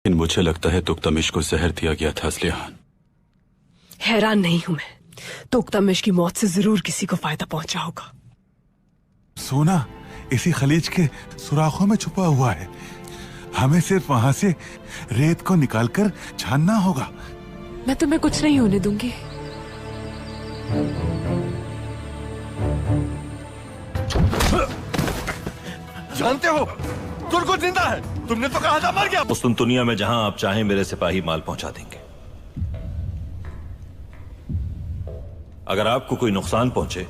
लेकिन मुझे लगता है तुक्तमिश को जहर दिया गया था असलिहान। हैरान नहीं हूं मैं, तुक्तमिश की मौत से जरूर किसी को फायदा पहुंचा होगा। सोना इसी खलीज के सुराखों में छुपा हुआ है। हमें सिर्फ वहां से रेत को निकालकर छानना होगा। मैं तुम्हें कुछ नहीं होने दूंगी। जानते हो तुर्को जिंदा है, तुमने तो कहा था मर गया। उस दुनिया में जहां आप चाहें मेरे सिपाही माल पहुंचा देंगे। अगर आपको कोई नुकसान पहुंचे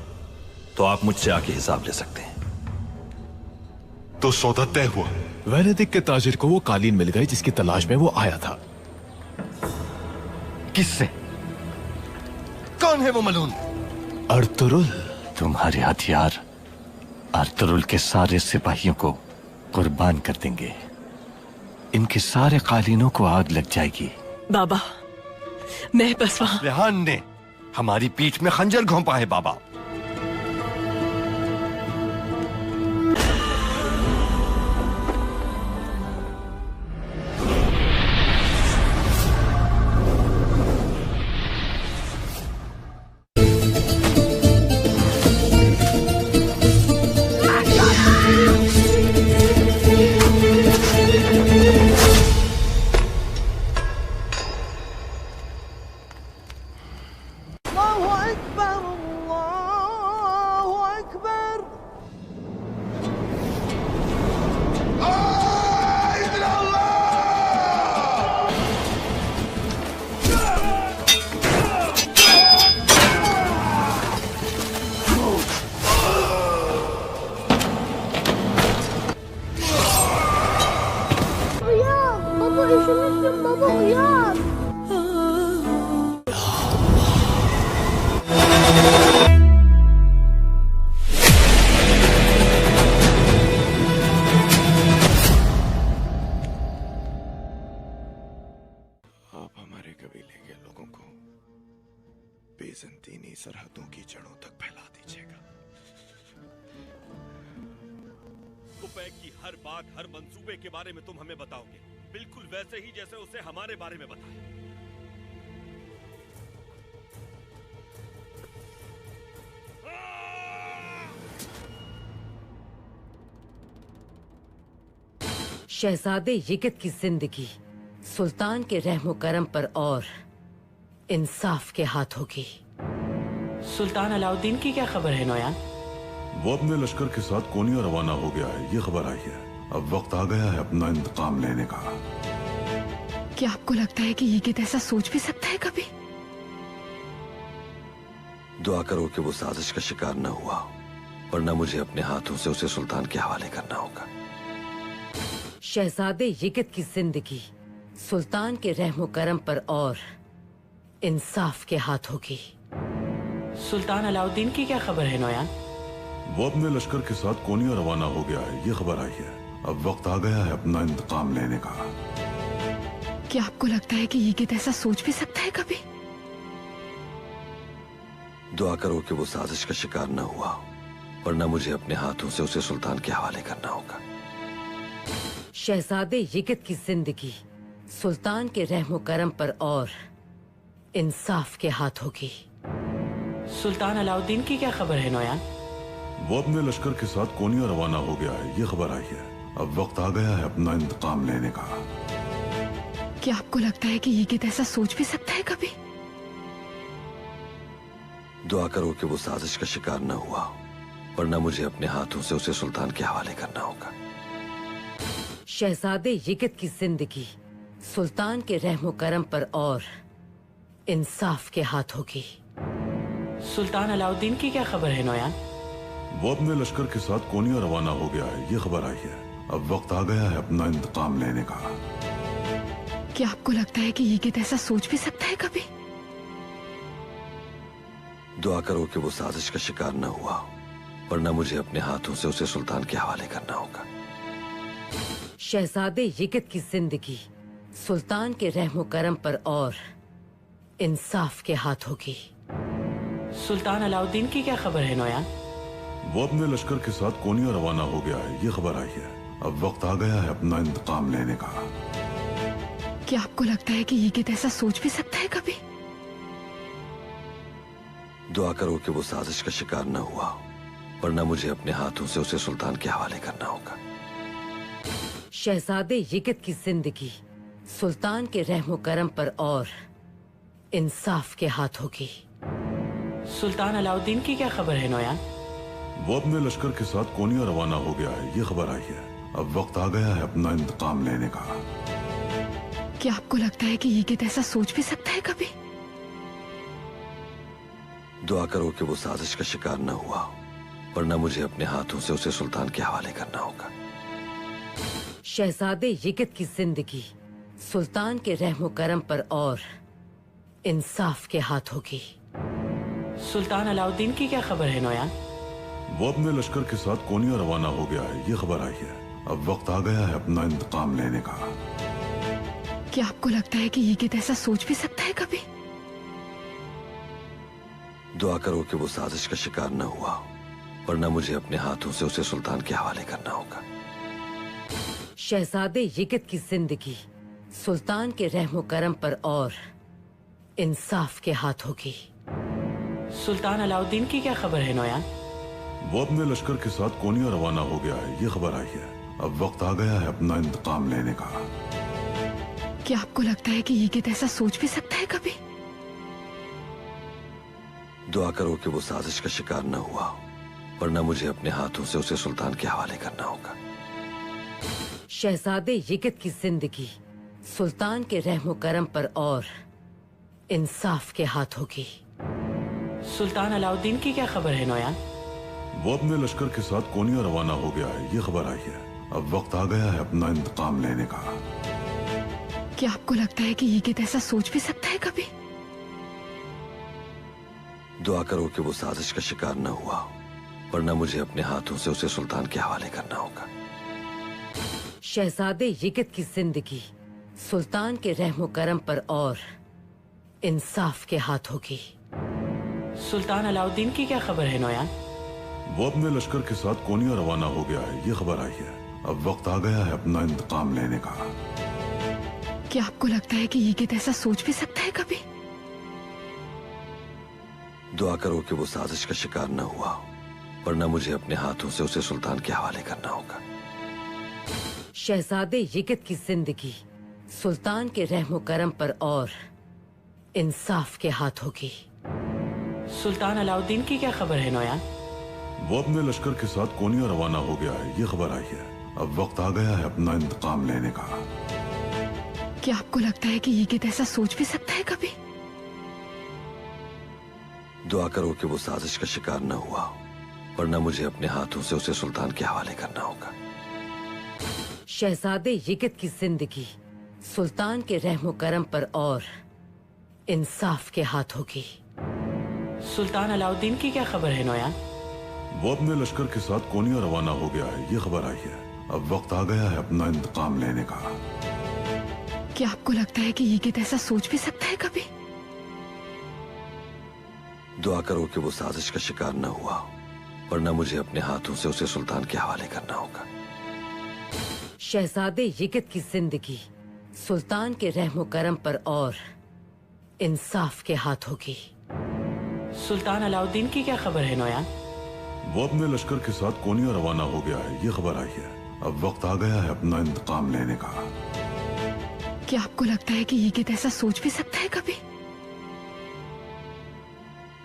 तो आप मुझसे आके हिसाब ले सकते हैं। तो सौदा तय हुआ। वेनेदिक के ताजिर को वो कालीन मिल गई जिसकी तलाश में वो आया था। किससे? कौन है वो मलून? अर्तुरुल। तुम्हारे हथियार अर्तुरुल के सारे सिपाहियों को कुर्बान कर देंगे। इनके सारे कालीनों को आग लग जाएगी। बाबा, मैं बस वहां। रेहान ने हमारी पीठ में खंजर घोंपा है बाबा। बेज़ंतीनी सरहदों की जड़ों तक फैला दीजिएगा। कुपैक की हर बात, हर मंसूबे के बारे में तुम हमें बताओगे, बिल्कुल वैसे ही जैसे उसे हमारे बारे में बताया। शहजादे यिगित की जिंदगी सुल्तान के रहमो करम पर और इंसाफ के हाथ होगी। सुल्तान अलाउद्दीन की क्या खबर है नोयान? वो अपने लश्कर के साथ कोनिया रवाना हो गया है, ये खबर आई है। अब वक्त आ गया है अपना इंतकाम लेने का। क्या आपको लगता है कि यिगित ऐसा सोच भी सकता है कभी? दुआ करो कि वो साजिश का शिकार न हुआ, वरना मुझे अपने हाथों से उसे सुल्तान के हवाले करना होगा। शहजादे यिगित की जिंदगी सुल्तान के रहमो करम पर और इंसाफ के हाथ होगी। सुल्तान अलाउद्दीन की क्या खबर है नोयान? वो अपने लश्कर के साथ कोनिया रवाना हो गया है, ये खबर आई है। अब वक्त आ गया है अपना इंतकाम लेने का। क्या आपको लगता है कि यिगित ऐसा सोच भी सकता है कभी? दुआ करो कि वो साजिश का शिकार न हुआ, वरना मुझे अपने हाथों से उसे सुल्तान के हवाले करना होगा। शहजादे यिगित की जिंदगी सुल्तान के रहमो करम पर और इंसाफ के हाथ होगी। सुल्तान अलाउद्दीन की क्या खबर है नोयान? वो अपने लश्कर के साथ कोनिया रवाना हो गया है, ये खबर आई है। अब वक्त आ गया है अपना इंतकाम लेने का। क्या आपको लगता है कि यिगित ऐसा सोच भी सकता है कभी? दुआ करो कि वो साजिश का शिकार न हुआ, वरना मुझे अपने हाथों से उसे सुल्तान के हवाले करना होगा। शहजादे यिगित की जिंदगी सुल्तान के रहमो करम पर और इंसाफ के हाथ होगी। सुल्तान अलाउद्दीन की क्या खबर है नोयान? वो अपने लश्कर के साथ कोनिया रवाना हो गया है, ये खबर आई है। अब वक्त आ गया है अपना इंतकाम लेने का। क्या आपको लगता है कि यिगित ऐसा सोच भी सकता है कभी? दुआ करो कि वो साजिश का शिकार न हुआ, वरना मुझे अपने हाथों से उसे सुल्तान के हवाले करना होगा। शहजादे यिगित की जिंदगी सुल्तान के रहमो करम पर और इंसाफ के हाथ होगी। सुल्तान अलाउद्दीन की क्या खबर है नोयान? वो अपने लश्कर के साथ कोनिया रवाना हो गया है, ये खबर आई है। अब वक्त आ गया है अपना इंतकाम लेने का। क्या आपको लगता है कि यिगित ऐसा सोच भी सकता है कभी? दुआ करो कि वो साजिश का शिकार न हुआ, वरना मुझे अपने हाथों से उसे सुल्तान के हवाले करना होगा। शहजादे यिगित की जिंदगी सुल्तान के रहमो करम पर और इंसाफ के हाथ होगी। सुल्तान अलाउद्दीन की क्या खबर है नोयान? वो अपने लश्कर के साथ कोनिया रवाना हो गया है, ये खबर आई है। अब वक्त आ गया है अपना इंतकाम लेने का। क्या आपको लगता है कि यिगित ऐसा सोच भी सकता है कभी? दुआ करो कि वो साजिश का शिकार न हुआ, वरना मुझे अपने हाथों से उसे सुल्तान के हवाले करना होगा। शहजादे यिगित की जिंदगी सुल्तान के रहमो करम पर और इंसाफ के हाथ होगी। सुल्तान अलाउद्दीन की क्या खबर है नोयान? वो अपने लश्कर के साथ कोनिया रवाना हो गया है, ये खबर आई है। अब वक्त आ गया है अपना इंतकाम लेने का। क्या आपको लगता है कि यिगित ऐसा सोच भी सकता है कभी? दुआ करो कि वो साजिश का शिकार न हुआ, वरना मुझे अपने हाथों से उसे सुल्तान के हवाले करना होगा। शहजादे यिगित की जिंदगी सुल्तान के रहमो करम पर और इंसाफ के हाथ होगी। सुल्तान अलाउद्दीन की क्या खबर है नोयान? वो अपने लश्कर के साथ कोनिया रवाना हो गया है, ये खबर आई है। अब वक्त आ गया है अपना इंतकाम लेने का। क्या आपको लगता है कि यिगित ऐसा सोच भी सकता है कभी? दुआ करो कि वो साजिश का शिकार न हुआ, वरना मुझे अपने हाथों से उसे सुल्तान के हवाले करना होगा। शहजादे यिगित की जिंदगी सुल्तान के रहमो करम पर और इंसाफ के हाथ होगी। सुल्तान अलाउद्दीन की क्या खबर है नोयान? वो अपने लश्कर के साथ कोनिया रवाना हो गया है, ये खबर आई है। अब वक्त आ गया है अपना इंतकाम लेने का। क्या आपको लगता है कि यिगित ऐसा सोच भी सकता है कभी? दुआ करो कि वो साजिश का शिकार न हुआ, वरना मुझे अपने हाथों से उसे सुल्तान के हवाले करना होगा। शहजादे यिगित की जिंदगी सुल्तान के रहमो करम पर और इंसाफ के हाथ होगी। सुल्तान अलाउद्दीन की क्या खबर है नोयान? वो अपने लश्कर के साथ कोनिया रवाना हो गया है, ये खबर आई है। अब वक्त आ गया है अपना इंतकाम लेने का। क्या आपको लगता है कि यिगित ऐसा सोच भी सकता है कभी? दुआ करो कि वो साजिश का शिकार न हुआ, वरना मुझे अपने हाथों से उसे सुल्तान के हवाले करना होगा। शहजादे यिगित की जिंदगी सुल्तान के रहमो करम पर और इंसाफ के हाथ होगी। सुल्तान अलाउद्दीन की क्या खबर है नोयान? वो अपने लश्कर के साथ कोनिया रवाना हो गया है, ये खबर आई है। अब वक्त आ गया है अपना इंतकाम लेने का। क्या आपको लगता है कि यिगित ऐसा सोच भी सकता है कभी? दुआ करो कि वो साजिश का शिकार न हुआ, वरना मुझे अपने हाथों से उसे सुल्तान के हवाले करना होगा। शहजादे यिगित की जिंदगी सुल्तान के रहमो करम पर और इंसाफ के हाथ होगी। सुल्तान अलाउद्दीन की क्या खबर है नोयान? वो अपने लश्कर के साथ कोनिया रवाना हो गया है, ये खबर आई है। अब वक्त आ गया है अपना इंतकाम लेने का। क्या आपको लगता है कि यिगित ऐसा सोच भी सकता है कभी? दुआ करो कि वो साजिश का शिकार न हुआ, वरना मुझे अपने हाथों से उसे सुल्तान के हवाले करना होगा। शहजादे यिगित की जिंदगी सुल्तान के रहमो करम पर और इंसाफ के हाथ होगी। सुल्तान अलाउद्दीन की क्या खबर है नोयान? वो अपने लश्कर के साथ कोनिया रवाना हो गया है, ये खबर आई है। अब वक्त आ गया है अपना इंतकाम लेने का। क्या आपको लगता है कि यिगित ऐसा सोच भी सकता है कभी?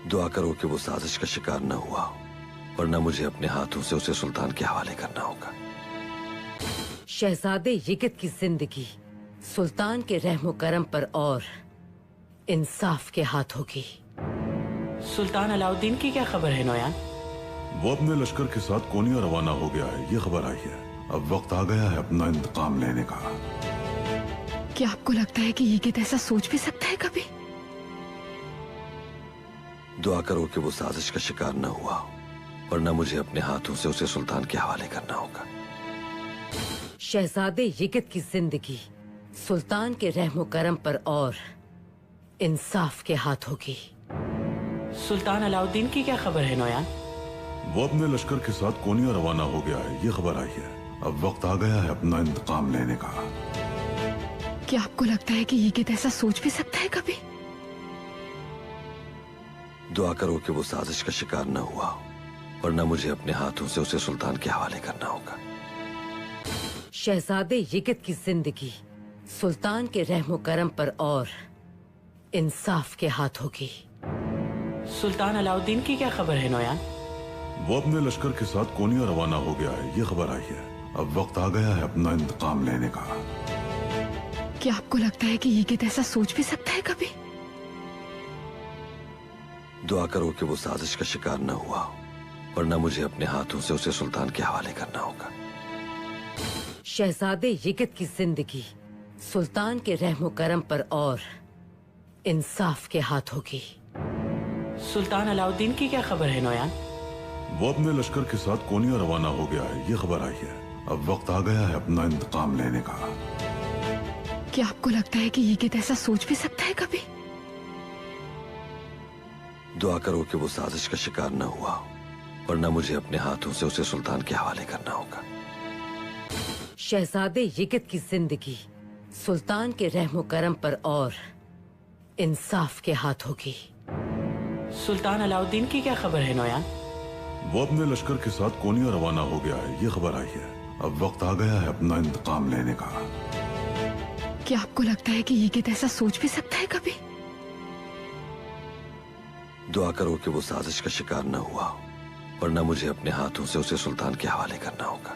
दुआ करो कि वो साजिश का शिकार न हुआ, वरना मुझे अपने हाथों से उसे सुल्तान के हवाले करना होगा। शहजादे यिगित की जिंदगी सुल्तान के रहमो करम पर और इंसाफ के हाथ होगी। सुल्तान अलाउद्दीन की क्या खबर है नोयान? वो अपने लश्कर के साथ कोनिया रवाना हो गया है, ये खबर आई है। अब वक्त आ गया है अपना इंतकाम लेने का। क्या आपको लगता है कि यिगित ऐसा सोच भी सकता है कभी? दुआ करो कि वो साजिश का शिकार न हुआ, वरना मुझे अपने हाथों से उसे सुल्तान के हवाले करना होगा। शहजादे यिगित की जिंदगी सुल्तान के रहमो करम पर और इंसाफ के हाथ होगी। सुल्तान अलाउद्दीन की क्या खबर है नोयान? वो अपने लश्कर के साथ कोनिया रवाना हो गया है, ये खबर आई है। अब वक्त आ गया है अपना इंतकाम लेने का। क्या आपको लगता है कि यिगित ऐसा सोच भी सकता है कभी? दुआ करो कि वो साजिश का शिकार न हुआ हो, वरना मुझे अपने हाथों से उसे सुल्तान के हवाले करना होगा। शहजादे यिगित की जिंदगी सुल्तान के रहमो करम पर और इंसाफ के हाथ होगी। सुल्तान अलाउद्दीन की क्या खबर है नोयान? वो अपने लश्कर के साथ कोनिया रवाना हो गया है, ये खबर आई है। अब वक्त आ गया है अपना इंतकाम लेने का। क्या आपको लगता है कि यिगित ऐसा सोच भी सकता है कभी? दुआ करो कि वो साजिश का शिकार न हुआ हो, वरना मुझे अपने हाथों से उसे सुल्तान के हवाले करना होगा। शहजादे यिगित की जिंदगी सुल्तान के रहमो करम पर और इंसाफ के हाथ होगी। सुल्तान अलाउद्दीन की क्या खबर है नोयान? वो अपने लश्कर के साथ कोनिया रवाना हो गया है, ये खबर आई है। अब वक्त आ गया है अपना इंतकाम लेने का। क्या आपको लगता है कि यिगित ऐसा सोच भी सकता है कभी? दुआ करो कि वो साजिश का शिकार न हुआ हो, वरना मुझे अपने हाथों से उसे सुल्तान के हवाले करना होगा। शहजादे यिगित की जिंदगी सुल्तान के रहमो करम पर और इंसाफ के हाथ होगी। सुल्तान अलाउद्दीन की क्या खबर है नोयान? वो अपने लश्कर के साथ कोनिया रवाना हो गया है, ये खबर आई है। अब वक्त आ गया है अपना इंतकाम लेने का। क्या आपको लगता है कि यिगित ऐसा सोच भी सकता है कभी? दुआ करो कि वो साजिश का शिकार न हुआ हो, वरना मुझे अपने हाथों से उसे सुल्तान के हवाले करना होगा।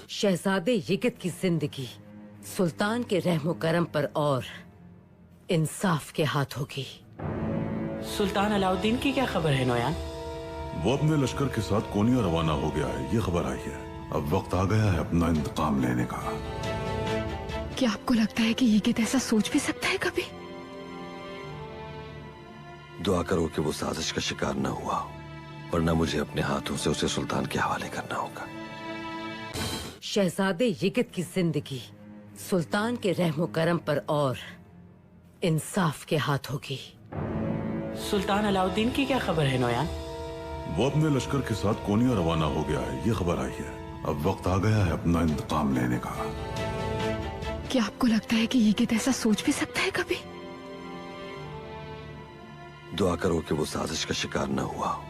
शहजादे यिगित की जिंदगी सुल्तान के रहमो करम पर और इंसाफ के हाथ होगी। सुल्तान अलाउद्दीन की क्या खबर है नोयान? वो अपने लश्कर के साथ कोनिया रवाना हो गया है, ये खबर आई है। अब वक्त आ गया है अपना इंतकाम लेने का। क्या आपको लगता है कि यिगित ऐसा सोच भी सकता है कभी? दुआ करो कि वो साजिश का शिकार न हुआ हो, वरना मुझे अपने हाथों से उसे सुल्तान के हवाले करना होगा। शहजादे यिगित की जिंदगी सुल्तान के रहमो करम पर और इंसाफ के हाथ होगी। सुल्तान अलाउद्दीन की क्या खबर है नोयान? वो अपने लश्कर के साथ कोनिया रवाना हो गया है, ये खबर आई है। अब वक्त आ गया है अपना इंतकाम लेने का। क्या आपको लगता है कि यिगित ऐसा सोच भी सकता है कभी? दुआ करो कि वो साजिश का शिकार न हुआ हो,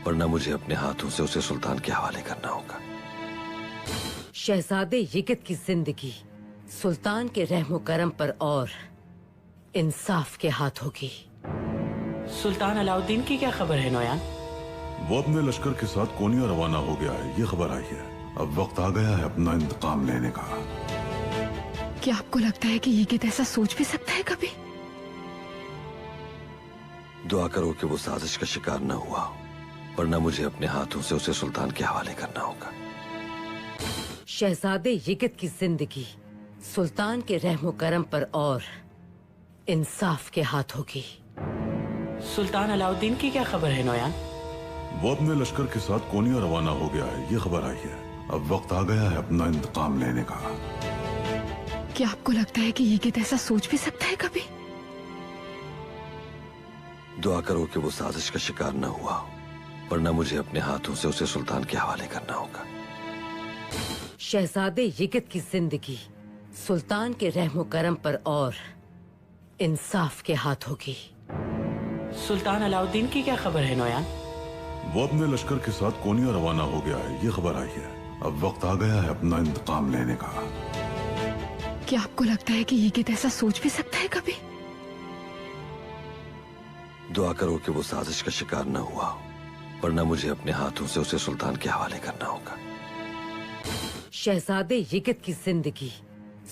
वरना मुझे अपने हाथों से उसे सुल्तान के हवाले करना होगा। शहजादे यिगित की जिंदगी सुल्तान के रहमो करम पर और इंसाफ के हाथ होगी। सुल्तान अलाउद्दीन की क्या खबर है नोयान? वो अपने लश्कर के साथ कोनिया रवाना हो गया है, ये खबर आई है। अब वक्त आ गया है अपना इंतकाम लेने का। क्या आपको लगता है कि यिगित ऐसा सोच भी सकता है कभी? दुआ करो कि वो साजिश का शिकार न हुआ हो, वरना मुझे अपने हाथों से उसे सुल्तान के हवाले करना होगा। शहजादे यिगित की जिंदगी सुल्तान के रहमो करम पर और इंसाफ के हाथ होगी। सुल्तान अलाउद्दीन की क्या खबर है नोयान? वो अपने लश्कर के साथ कोनिया रवाना हो गया है, ये खबर आई है। अब वक्त आ गया है अपना इंतकाम लेने का। क्या आपको लगता है कि यिगित ऐसा सोच भी सकता है कभी? दुआ करो कि वो साजिश का शिकार न हुआ हो, वरना मुझे अपने हाथों से उसे सुल्तान के हवाले करना होगा। शहजादे यिगित की जिंदगी सुल्तान के रहमो करम पर और इंसाफ के हाथ होगी। सुल्तान अलाउद्दीन की क्या खबर है नोयान? वो अपने लश्कर के साथ कोनिया रवाना हो गया है, ये खबर आई है। अब वक्त आ गया है अपना इंतकाम लेने का। क्या आपको लगता है कि यिगित ऐसा सोच भी सकता है कभी? दुआ करो कि वो साजिश का शिकार न हुआ हो, वरना मुझे अपने हाथों से उसे सुल्तान के हवाले करना होगा। शहजादे यिगित की जिंदगी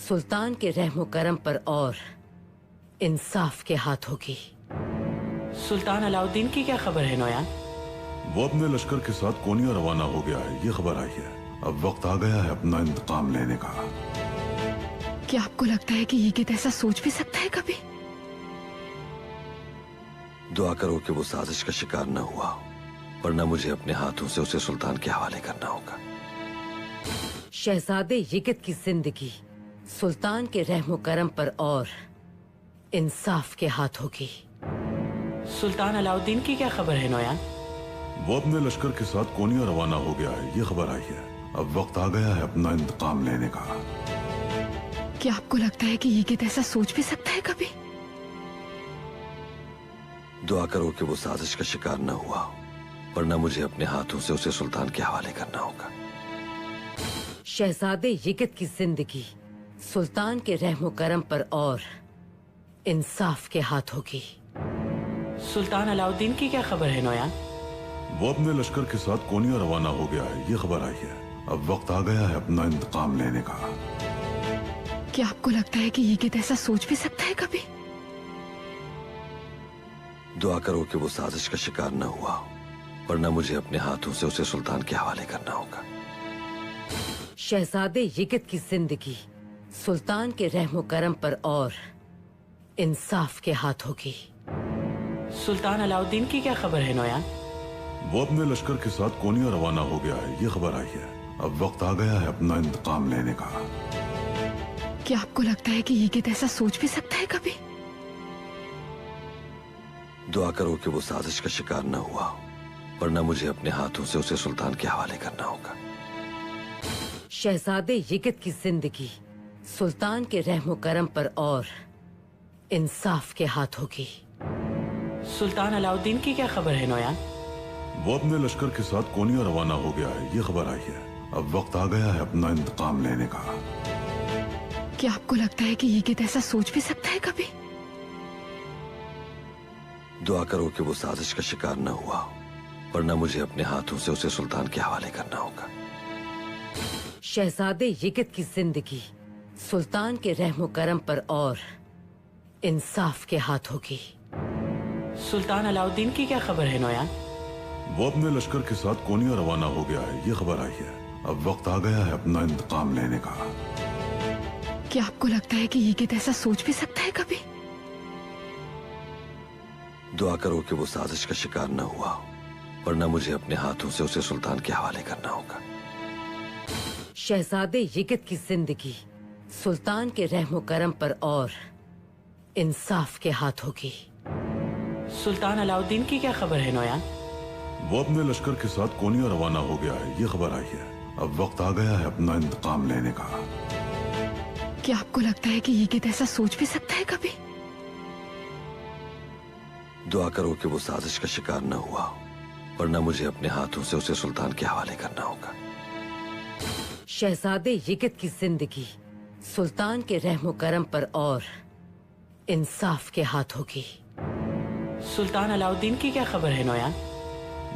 सुल्तान के रहमो करम पर और इंसाफ के हाथ होगी। सुल्तान अलाउद्दीन की क्या खबर है नोयान? वो अपने लश्कर के साथ कोनिया रवाना हो गया है, ये खबर आई है। अब वक्त आ गया है अपना इंतकाम लेने का। क्या आपको लगता है कि यिगित ऐसा सोच भी सकता है कभी? दुआ करो कि वो साजिश का शिकार न हुआ हो, वरना मुझे अपने हाथों से उसे सुल्तान के हवाले करना होगा। शहजादे यिगित की जिंदगी सुल्तान के रहमो करम पर और इंसाफ के हाथ होगी। सुल्तान अलाउद्दीन की क्या खबर है नोयान? वो अपने लश्कर के साथ कोनिया रवाना हो गया है, ये खबर आई है। अब वक्त आ गया है अपना इंतकाम लेने का। क्या आपको लगता है कि यिगित ऐसा सोच भी सकता है कभी? दुआ करो कि वो साजिश का शिकार न हुआ हो, वरना मुझे अपने हाथों से उसे सुल्तान के हवाले करना होगा। शहजादे यिगित की जिंदगी सुल्तान के रहमो करम पर और इंसाफ के हाथ होगी। सुल्तान अलाउद्दीन की क्या खबर है नोया? वो अपने लश्कर के साथ कोनिया रवाना हो गया है, ये खबर आई है। अब वक्त आ गया है अपना इंतकाम लेने का। क्या आपको लगता है कि यिगित ऐसा सोच भी सकता है कभी? दुआ करो कि वो साजिश का शिकार न हुआ हो, वरना मुझे अपने हाथों से उसे सुल्तान के हवाले करना होगा। शहजादे यिगित की जिंदगी सुल्तान के रहमो करम पर और इंसाफ के हाथ होगी। सुल्तान अलाउद्दीन की क्या खबर है नोया? वो अपने लश्कर के साथ कोनिया रवाना हो गया है, ये खबर आई है। अब वक्त आ गया है अपना इंतकाम लेने का। क्या आपको लगता है कि यिगित ऐसा सोच भी सकता है कभी? दुआ करो कि वो साजिश का शिकार न हुआ हो, वरना मुझे अपने हाथों से उसे सुल्तान के हवाले करना होगा। शहजादे यिगित की जिंदगी सुल्तान के रहमो करम पर और इंसाफ के हाथ होगी। सुल्तान अलाउद्दीन की क्या खबर है नोया? वो अपने लश्कर के साथ कोनिया रवाना हो गया है, ये खबर आई है। अब वक्त आ गया है अपना इंतकाम लेने का। क्या आपको लगता है कि यिगित ऐसा सोच भी सकता है कभी? दुआ करो कि वो साजिश का शिकार न हुआ हो, वरना मुझे अपने हाथों से उसे सुल्तान के हवाले करना होगा। शहजादे यिगित की जिंदगी सुल्तान के रहमो करम पर और इंसाफ के हाथ होगी। सुल्तान अलाउद्दीन की क्या खबर है नोया? वो अपने लश्कर के साथ कोनिया रवाना हो गया है, ये खबर आई है। अब वक्त आ गया है अपना इंतकाम लेने का। क्या आपको लगता है कि यिगित ऐसा सोच भी सकता है कभी? दुआ करो कि वो साजिश का शिकार न हुआ हो, वरना मुझे अपने हाथों से उसे सुल्तान के हवाले करना होगा। शहजादे यिगित की जिंदगी सुल्तान के रहमो करम पर और इंसाफ के हाथ होगी। सुल्तान अलाउद्दीन की क्या खबर है नोया? वो अपने लश्कर के साथ कोनिया रवाना हो गया है, ये खबर आई है। अब वक्त आ गया है अपना इंतकाम लेने का। क्या आपको लगता है कि यिगित ऐसा सोच भी सकता है कभी? दुआ करो कि वो साजिश का शिकार न हुआ हो, वरना मुझे अपने हाथों से उसे सुल्तान के हवाले करना होगा। शहजादे यिगित की जिंदगी सुल्तान के रहमो करम पर और इंसाफ के हाथ होगी। सुल्तान अलाउद्दीन की क्या खबर है नोया?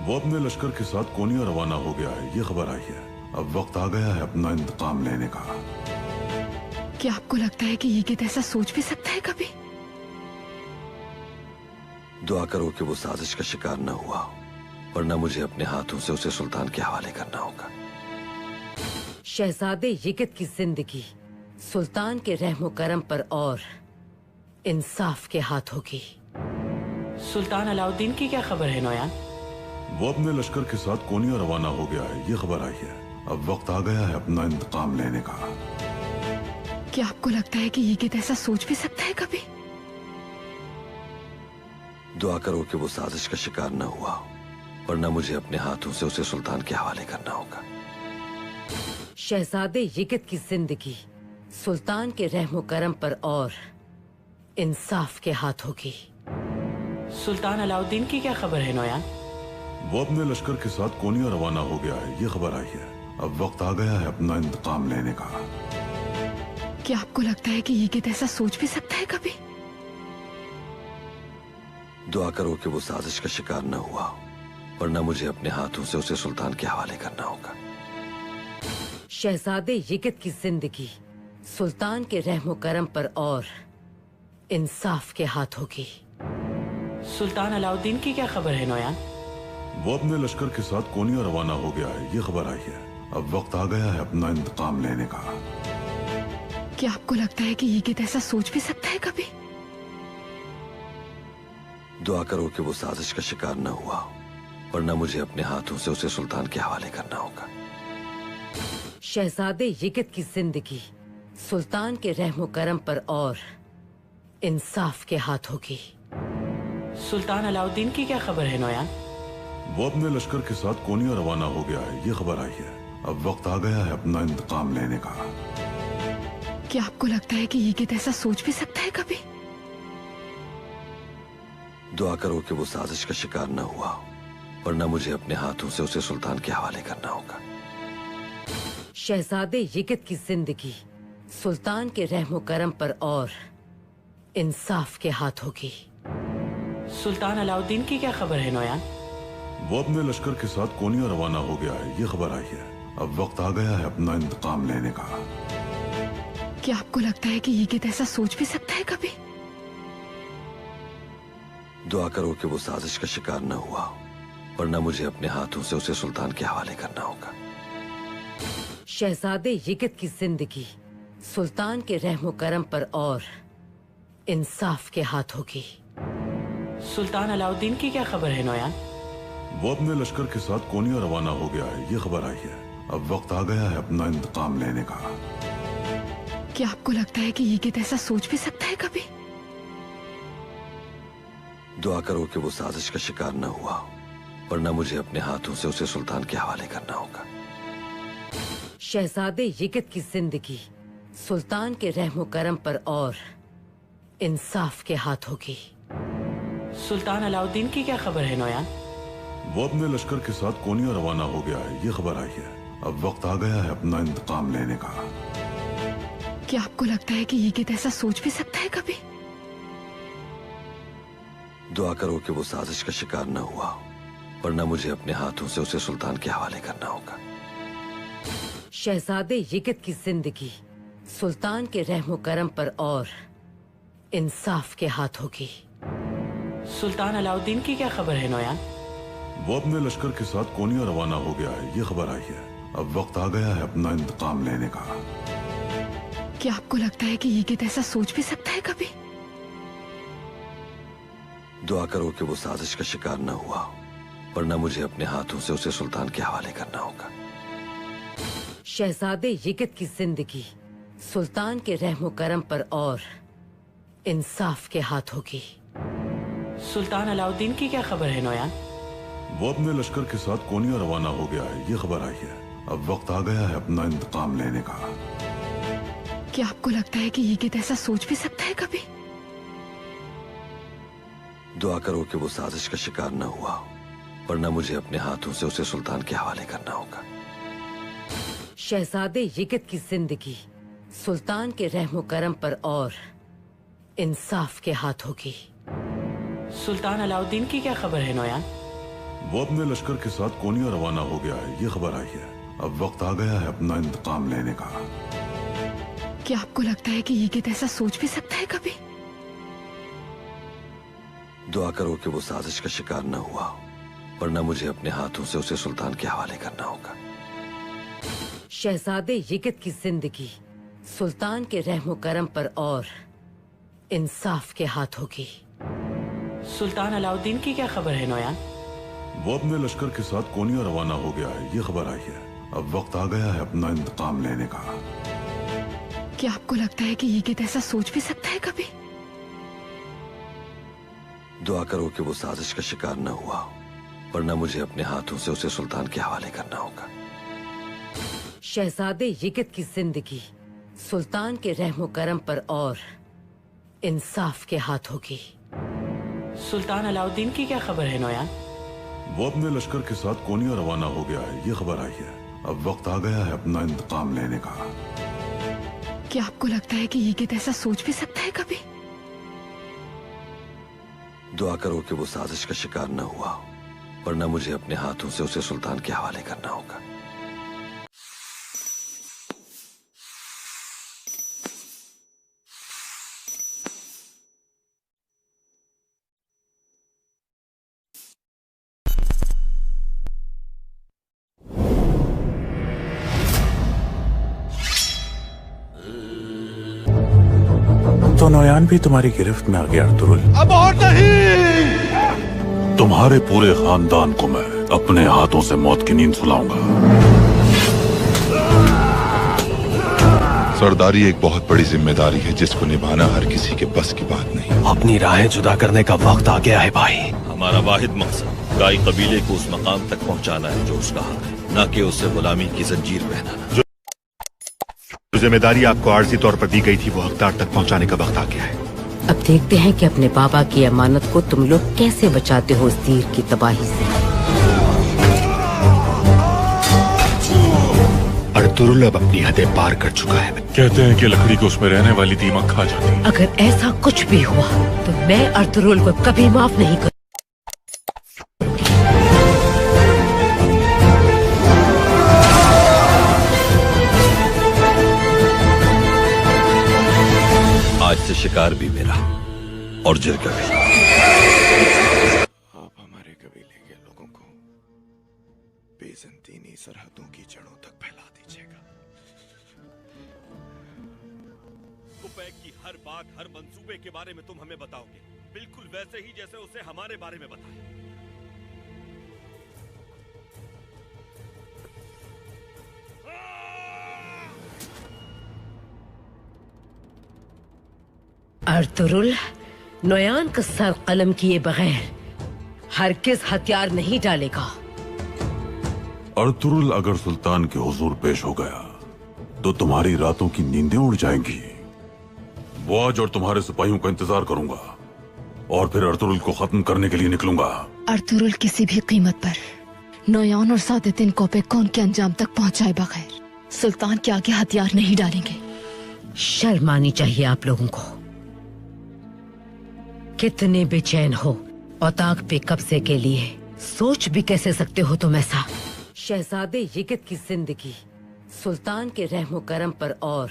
वो अपने लश्कर के साथ कोनिया रवाना हो गया है, ये खबर आई है। अब वक्त आ गया है अपना इंतकाम लेने का। क्या आपको लगता है कि यिगित ऐसा सोच भी सकता है कभी? दुआ करो कि वो साजिश का शिकार न हुआ हो, वरना मुझे अपने हाथों से उसे सुल्तान के हवाले करना होगा। शहजादे यिगित की जिंदगी सुल्तान के रहमो करम पर और इंसाफ के हाथ होगी। सुल्तान अलाउद्दीन की क्या खबर है नोया? वो अपने लश्कर के साथ कोनिया रवाना हो गया है, ये खबर आई है। अब वक्त आ गया है अपना इंतकाम लेने का। क्या आपको लगता है कि यिगित ऐसा सोच भी सकता है कभी? दुआ करो कि वो साजिश का शिकार न हुआ हो, वरना मुझे अपने हाथों से उसे सुल्तान के हवाले करना होगा। शहजादे यिगित की जिंदगी सुल्तान के रहमो करम पर और इंसाफ के हाथ होगी। सुल्तान अलाउद्दीन की क्या खबर है नोया? वो अपने लश्कर के साथ कोनिया रवाना हो गया है, ये खबर आई है। अब वक्त आ गया है अपना इंतकाम लेने का। क्या आपको लगता है कि यिगित ऐसा सोच भी सकता है कभी? दुआ करो कि वो साजिश का शिकार न हुआ हो, वरना मुझे अपने हाथों से उसे सुल्तान के हवाले करना होगा। शहजादे यिगित की जिंदगी सुल्तान के रहमो करम पर और इंसाफ के हाथ होगी। सुल्तान अलाउद्दीन की क्या खबर है नोया? वो अपने लश्कर के साथ कोनिया रवाना हो गया है, ये खबर आई है। अब वक्त आ गया है अपना इंतकाम लेने का। क्या आपको लगता है कि यिगित ऐसा सोच भी सकता है कभी? दुआ करो कि वो साजिश का शिकार न हुआ हो, वरना मुझे अपने हाथों से उसे सुल्तान के हवाले करना होगा। शहजादे यिगित की जिंदगी सुल्तान के रहमो करम पर और इंसाफ के हाथ होगी। सुल्तान अलाउद्दीन की क्या खबर है नोया? वो अपने लश्कर के साथ कोनिया रवाना हो गया है, ये खबर आई है। अब वक्त आ गया है अपना इंतकाम लेने का। क्या आपको लगता है कि ये ऐसा सोच भी सकता है कभी? दुआ करो कि वो साजिश का शिकार न हुआ हो, वरना मुझे अपने हाथों से उसे सुल्तान के हवाले करना होगा। शहजादे यिगत की जिंदगी सुल्तान के रहमो करम पर और इंसाफ के हाथ होगी। सुल्तान अलाउद्दीन की क्या खबर है नोयान? वो अपने लश्कर के साथ कोनिया रवाना हो गया है, ये खबर आई है। अब वक्त आ गया है अपना इंतकाम लेने का। क्या आपको लगता है कि ये ऐसा सोच भी सकता है कभी? दुआ करो कि वो साजिश का शिकार न हुआ हो, वरना मुझे अपने हाथों से उसे सुल्तान के हवाले करना होगा। शहजादे यिगत की जिंदगी सुल्तान के रहमो करम पर और इंसाफ के हाथ होगी। सुल्तान अलाउद्दीन की क्या खबर है नोयान? वो अपने लश्कर के साथ कोनिया रवाना हो गया है, ये खबर आई है। अब वक्त आ गया है अपना इंतकाम लेने का। क्या आपको लगता है कि ये ऐसा सोच भी सकता है कभी? दुआ करो कि वो साजिश का शिकार न हुआ हो, वरना मुझे अपने हाथों से उसे सुल्तान के हवाले करना होगा। शहजादे यिगत की जिंदगी सुल्तान के रहमो करम पर और इंसाफ के हाथ होगी। सुल्तान अलाउद्दीन की क्या खबर है नोयान? वो अपने लश्कर के साथ कोनिया रवाना हो गया है, ये खबर आई है। अब वक्त आ गया है अपना इंतकाम लेने का। क्या आपको लगता है कि ये ऐसा सोच भी सकता है कभी? दुआ करो कि वो साजिश का शिकार न हुआ हो, वरना मुझे अपने हाथों से उसे सुल्तान के हवाले करना होगा। शहजादे यिगत की जिंदगी सुल्तान के रहमो करम पर और इंसाफ के हाथ होगी। सुल्तान अलाउद्दीन की क्या खबर है नोयान? वो अपने लश्कर के साथ कोनिया रवाना हो गया है, ये खबर आई है। अब वक्त आ गया है अपना इंतकाम लेने का। क्या आपको लगता है कि ये ऐसा सोच भी सकता है कभी? दुआ करो कि वो साजिश का शिकार न हुआ हो, वरना मुझे अपने हाथों से उसे सुल्तान के हवाले करना होगा। शहजादे यिगत की जिंदगी सुल्तान के रहमो करम पर और इंसाफ के हाथ होगी। सुल्तान अलाउद्दीन की क्या खबर है नोयान? वो अपने लश्कर के साथ कोनिया रवाना हो गया है, ये खबर आई है। अब वक्त आ गया है अपना इंतकाम लेने का। क्या आपको लगता है कि ये ऐसा सोच भी सकता है कभी? दुआ करो कि वो साजिश का शिकार न हुआ हो, वरना मुझे अपने हाथों से उसे सुल्तान के हवाले करना होगा। शहजादे यिगत की जिंदगी सुल्तान के रहमो करम पर और इंसाफ के हाथ होगी। सुल्तान अलाउद्दीन की क्या खबर है नोयान? वो अपने लश्कर के साथ कोनिया रवाना हो गया है, ये खबर आई है। अब वक्त आ गया है अपना इंतकाम लेने का। क्या आपको लगता है कि ये ऐसा सोच भी सकता है कभी? दुआ करो कि वो साजिश का शिकार न हुआ हो, वरना मुझे अपने हाथों से उसे सुल्तान के हवाले करना होगा। शहजादे यिगत की जिंदगी सुल्तान के रहमो करम पर और इंसाफ के हाथ होगी। सुल्तान अलाउद्दीन की क्या खबर है नोयान? वो अपने लश्कर के साथ कोनिया रवाना हो गया है, ये खबर आई है। अब वक्त आ गया है अपना इंतकाम लेने का। क्या आपको लगता है कि ये ऐसा सोच भी सकता है कभी? दुआ करो कि वो साजिश का शिकार न हुआ हो, वरना मुझे अपने हाथों से उसे सुल्तान के हवाले करना होगा। शहजादे यिगत की जिंदगी सुल्तान के रहमो करम पर और इंसाफ के हाथ होगी। सुल्तान अलाउद्दीन की क्या खबर है नोयान? वो अपने लश्कर के साथ कोनिया रवाना हो गया है, ये खबर आई है। अब वक्त आ गया है अपना इंतकाम लेने का। क्या आपको लगता है कि ये ऐसा सोच भी सकता है कभी? दुआ करो कि वो साजिश का शिकार न हुआ हो, वरना मुझे अपने हाथों से उसे सुल्तान के हवाले करना होगा। तो नोयान भी तुम्हारी गिरफ्त में आ गया अर्तुरुल। अब और नहीं। तुम्हारे पूरे खानदान को मैं अपने हाथों से मौत की नींद सुलाऊंगा। सरदारी एक बहुत बड़ी जिम्मेदारी है जिसको निभाना हर किसी के बस की बात नहीं। अपनी राहें जुदा करने का वक्त आ गया है भाई। हमारा वाहिद मकसद गाय कबीले को उस मकाम तक पहुंचाना है जो उसका हक है, न कि उसे गुलामी की जंजीर पहनाना। जिम्मेदारी आपको आर्जी तौर पर दी गई थी वो हकदार तक पहुंचाने का वक्त आ गया है। अब देखते हैं कि अपने बाबा की अमानत को तुम लोग कैसे बचाते हो इस तीर की तबाही से। अर्तुरुल अब अपनी हदें पार कर चुका है। कहते हैं कि लकड़ी को उसमें रहने वाली दीमक खा जाती है। अगर ऐसा कुछ भी हुआ तो मैं अर्तुरुल को कभी माफ नहीं करूँ। आज से शिकार भी मेरा और जिर का भी। आप हमारे कबीले के लोगों को बेज़ंतीनी सरहदों की जड़ों तक फैला दीजिएगा। कुपैक की हर बात, हर मंसूबे के बारे में तुम हमें बताओगे, बिल्कुल वैसे ही जैसे उसे हमारे बारे में बताया। अर्तुरुल नोयान का सर कलम किए बगैर हरगिज हथियार नहीं डालेगा। अर्तुरुल अगर सुल्तान के हुजूर पेश हो गया तो तुम्हारी रातों की नींदें उड़ जाएंगी। वो आज और तुम्हारे सिपाहियों का इंतजार करूंगा और फिर अर्तुरुल को खत्म करने के लिए निकलूंगा। अर्तुरुल किसी भी कीमत पर नोयान और सादतिन कोपेकोन के अंजाम तक पहुंचाए बगैर सुल्तान के आगे हथियार नहीं डालेंगे। शर्म आनी चाहिए आप लोगों को। कितने बेचैन हो औताक पे कब्जे के लिए, सोच भी कैसे सकते हो तुम ऐसा। शहजादे यिगित की जिंदगी सुल्तान के रहमो करम पर और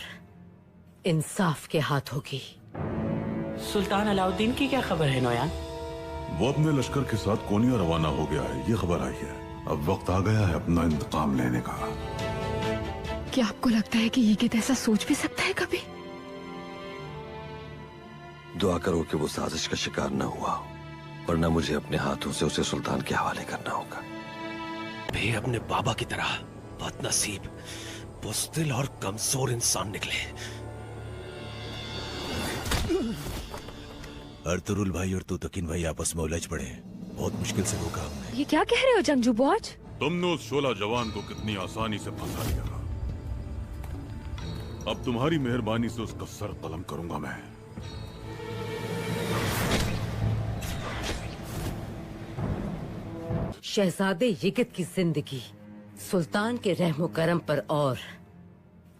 इंसाफ के हाथ होगी। सुल्तान अलाउद्दीन की क्या खबर है नोयान? वो अपने लश्कर के साथ कोनिया रवाना हो गया है, ये खबर आई है। अब वक्त आ गया है अपना इंतकाम लेने का। क्या आपको लगता है कि यिगित ऐसा सोच भी सकता है कभी? दुआ करो कि वो साजिश का शिकार न हुआ, वरना मुझे अपने हाथों से उसे सुल्तान के हवाले करना होगा। भी अपने बाबा की तरह बदनसीब, बुज़दिल और कमजोर इंसान निकले। अर्तुरुल भाई और तुतकिन भाई आपस में उलझ पड़े, बहुत मुश्किल से रोका हमने। ये क्या कह रहे हो जंगजू बॉज? तुमने उस 16 जवान को कितनी आसानी से फंसा लिया। अब तुम्हारी मेहरबानी से उसका सर कलम करूंगा मैं। शहजादे यिगित की जिंदगी सुल्तान के रहमो करम पर और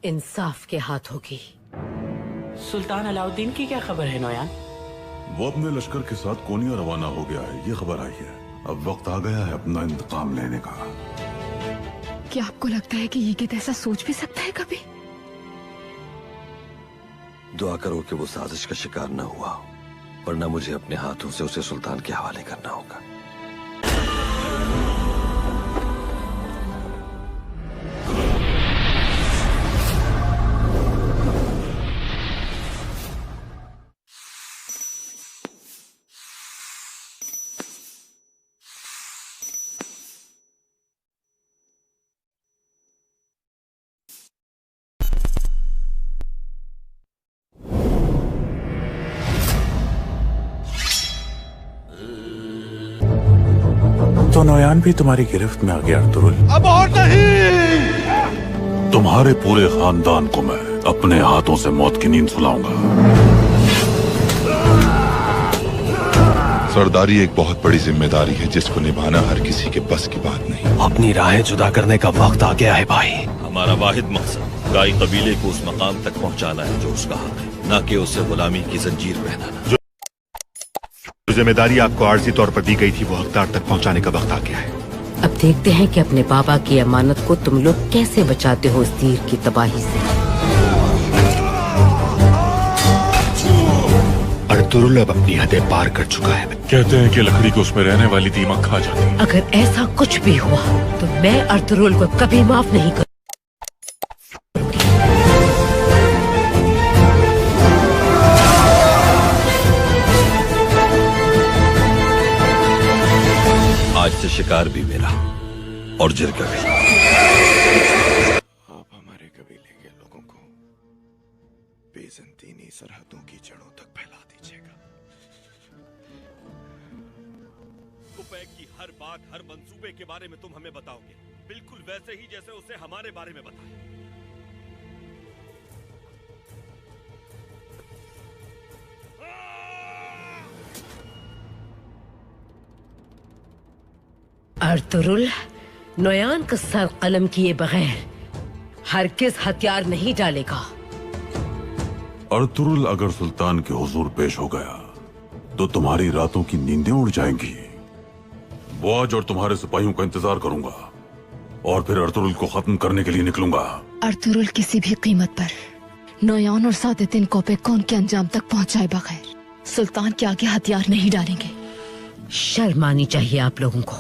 इंसाफ के हाथ होगी। सुल्तान अलाउद्दीन की क्या खबर है नोयान? वो अपने लश्कर के साथ कोनिया रवाना हो गया है, ये खबर आई है। अब वक्त आ गया है अपना इंतकाम लेने का। क्या आपको लगता है कि यिगित ऐसा सोच भी सकता है कभी? दुआ करो कि वो साजिश का शिकार न हुआ, वरना मुझे अपने हाथों से उसे सुल्तान के हवाले करना होगा। तो नोयान भी तुम्हारी गिरफ्त में आ गया अर्तुरुल। अब और नहीं। तुम्हारे पूरे खानदान को मैं अपने हाथों से मौत की नींद सुलाऊंगा। सरदारी एक बहुत बड़ी जिम्मेदारी है जिसको निभाना हर किसी के बस की बात नहीं। अपनी राहें जुदा करने का वक्त आ गया है भाई। हमारा वाहिद मकसद गाय कबीले को उस मकाम तक पहुंचाना है जो उसका हक है, न कि उसे गुलामी की जंजीर पहनाना। जो जिम्मेदारी आपको आर्जी तौर पर दी गई थी वो हकदार तक पहुंचाने का वक्त आ गया है। अब देखते हैं कि अपने बाबा की अमानत को तुम लोग कैसे बचाते हो इस तीर की तबाही से। अर्तुरुल अब अपनी हदें पार कर चुका है। कहते हैं कि लकड़ी को उसमें रहने वाली दीमक खा जाती है। अगर ऐसा कुछ भी हुआ तो मैं अर्तुरुल को कभी माफ नहीं करूँ। आज से शिकार भी मेरा और जिर का भी। आप हमारे कबीले के लोगों को बेज़ंतीनी सरहदों की जड़ों तक फैला दीजिएगा। कुपैक की हर बात, हर मंसूबे के बारे में तुम हमें बताओगे, बिल्कुल वैसे ही जैसे उसे हमारे बारे में बताया। अर्तुरुल नोयान का सर कलम किए बगैर हरगिज हथियार नहीं डालेगा। अर्तुरुल अगर सुल्तान के हुजूर पेश हो गया तो तुम्हारी रातों की नींदें उड़ जाएंगी। वो आज और तुम्हारे सिपाहियों का इंतजार करूंगा और फिर अर्तुरुल को खत्म करने के लिए निकलूंगा। अर्तुरुल किसी भी कीमत पर नोयान और सादेतिन कोपेकॉन के अंजाम तक पहुंचाए बगैर सुल्तान के आगे हथियार नहीं डालेंगे। शर्म आनी चाहिए आप लोगों को।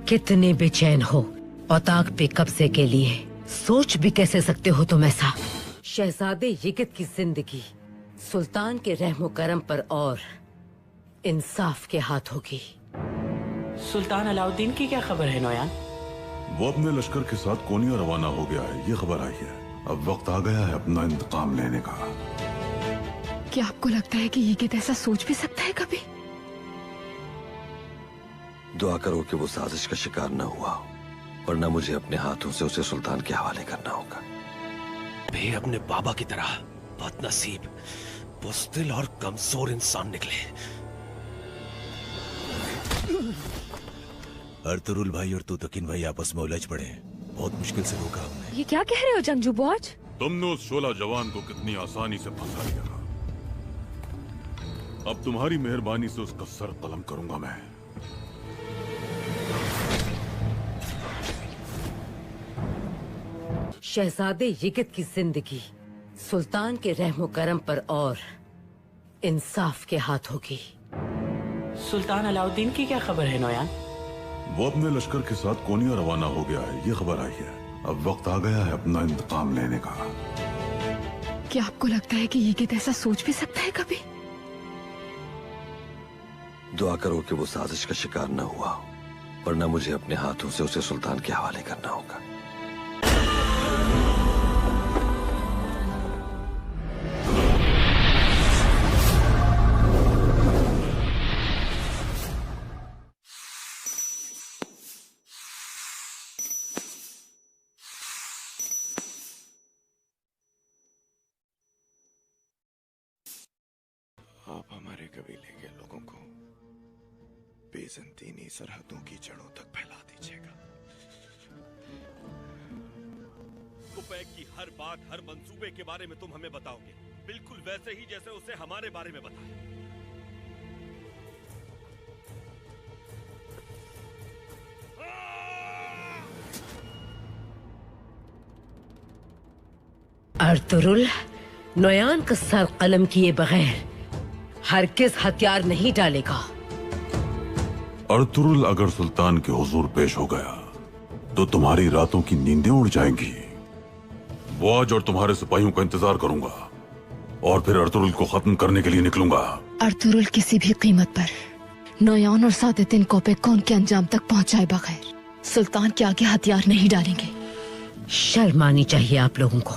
कितने बेचैन हो औताक पे कब्जे के लिए, सोच भी कैसे सकते हो तुम ऐसा? शहजादे यिगित की जिंदगी सुल्तान के रहमो करम पर और इंसाफ के हाथ होगी। सुल्तान अलाउद्दीन की क्या खबर है नोयान? वो अपने लश्कर के साथ कोनिया रवाना हो गया है, ये खबर आई है। अब वक्त आ गया है अपना इंतकाम लेने का। क्या आपको लगता है कि यिगित ऐसा सोच भी सकता है कभी? दुआ करो कि वो साजिश का शिकार न हुआ, वरना मुझे अपने हाथों से उसे सुल्तान के हवाले करना होगा। वे अपने बाबा की तरह बदनसीब, बुज़दिल और कमजोर इंसान निकले। अर्तुरुल भाई और तुतकिन भाई आपस में उलझ पड़े। बहुत मुश्किल से रोका हमने। ये क्या कह रहे हो जंगजू बॉज? तुमने उस शोला जवान को कितनी आसानी से फंसा लिया। अब तुम्हारी मेहरबानी से उसका सर कलम करूंगा मैं। शहजादे यिगित की जिंदगी सुल्तान के रहमो करम पर और इंसाफ के हाथ होगी। सुल्तान अलाउद्दीन की क्या खबर है नोयान? वो अपने लश्कर के साथ कोनिया रवाना हो गया है, ये खबर आई है। अब वक्त आ गया है अपना इंतकाम लेने का। क्या आपको लगता है कि यिगित ऐसा सोच भी सकता है कभी? दुआ करो कि वो साजिश का शिकार न हुआ, वरना मुझे अपने हाथों से उसे सुल्तान के हवाले करना होगा। आप हमारे कबीले के लोगों को बेज़ंतीनी सरहदों की जड़ों तक फैला दीजिएगा। कुपैक की हर बात, हर मंसूबे के बारे में तुम हमें बताओगे, बिल्कुल वैसे ही जैसे उसे हमारे बारे में बताया। अर्तुरुल नोयान का सर कलम किए बगैर हरगिज हथियार नहीं डालेगा। अर्तुरुल अगर सुल्तान के हुजूर पेश हो गया तो तुम्हारी रातों की नींदें उड़ जाएंगी। वो आज और तुम्हारे सिपाहियों का इंतजार करूंगा और फिर अर्तुरुल को खत्म करने के लिए निकलूंगा। अर्तुरुल किसी भी कीमत पर नोयान और सादेतिन कोपेकॉन के अंजाम तक पहुंचाए बगैर सुल्तान के आगे हथियार नहीं डालेंगे। शर्म आनी चाहिए आप लोगों को।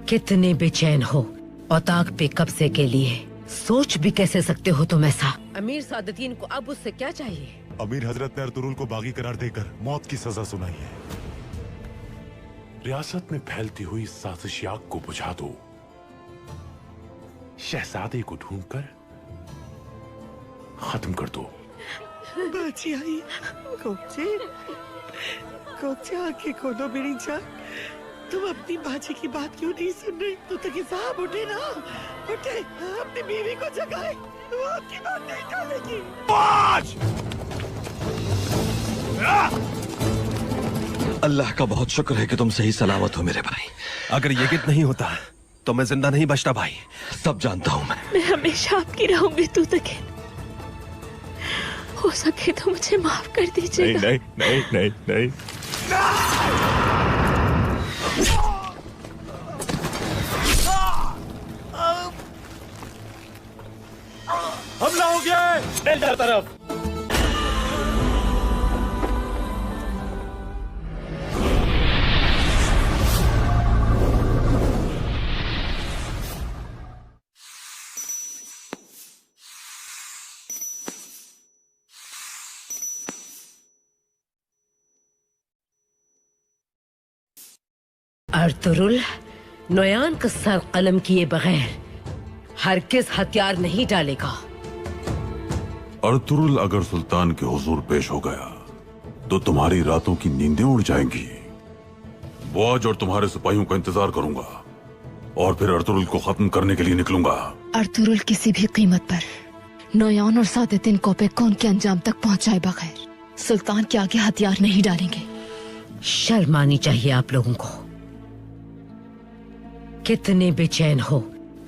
कितने बेचैन हो औताक पे कब्जे के लिए, सोच भी कैसे सकते हो तुम ऐसा? अमीर सादतीन को अब उससे क्या चाहिए? अमीर हजरत ने अर्तुरुल को बागी करार देकर मौत की सजा सुनाई है। रियासत में फैलती हुई साजिश आग को बुझा दो। शहजादे को ढूंढकर खत्म कर दो। बाजी आई, कोचे, कोचे आंखें खोलो मेरी जान। तुम अपनी बाजी की बात क्यों नहीं सुन रही? तो तक साहब उठे ना, उठे, अपनी बीवी को जगाए। वो आपकी बात नहीं टालेगी। अल्लाह का बहुत शुक्र है कि तुम सही सलामत हो मेरे भाई। अगर यिगित नहीं होता तो मैं जिंदा नहीं बचता भाई। सब जानता हूँ मैं हमेशा आपकी रहूंगी तुतकिन। हो सके तो मुझे माफ कर दीजिएगा। नहीं नहीं नहीं नहीं, नहीं। हमला हो गया है डेल्टा तरफ। अर्तुरुल नोयान का सर कलम किए बगैर हरगिज हथियार नहीं डालेगा। अर्तुरुल अगर सुल्तान के हुजूर पेश हो गया तो तुम्हारी रातों की नींदें उड़ जाएंगी। बुआज और तुम्हारे सिपाहियों का इंतजार करूंगा और फिर अर्तुरुल को खत्म करने के लिए निकलूंगा। अर्तुरुल किसी भी कीमत पर नोयान और सादेतिन कोपे कौन के अंजाम तक पहुंचाए बगैर सुल्तान के आगे हथियार नहीं डालेंगे। शर्म आनी चाहिए आप लोगों को। कितने बेचैन हो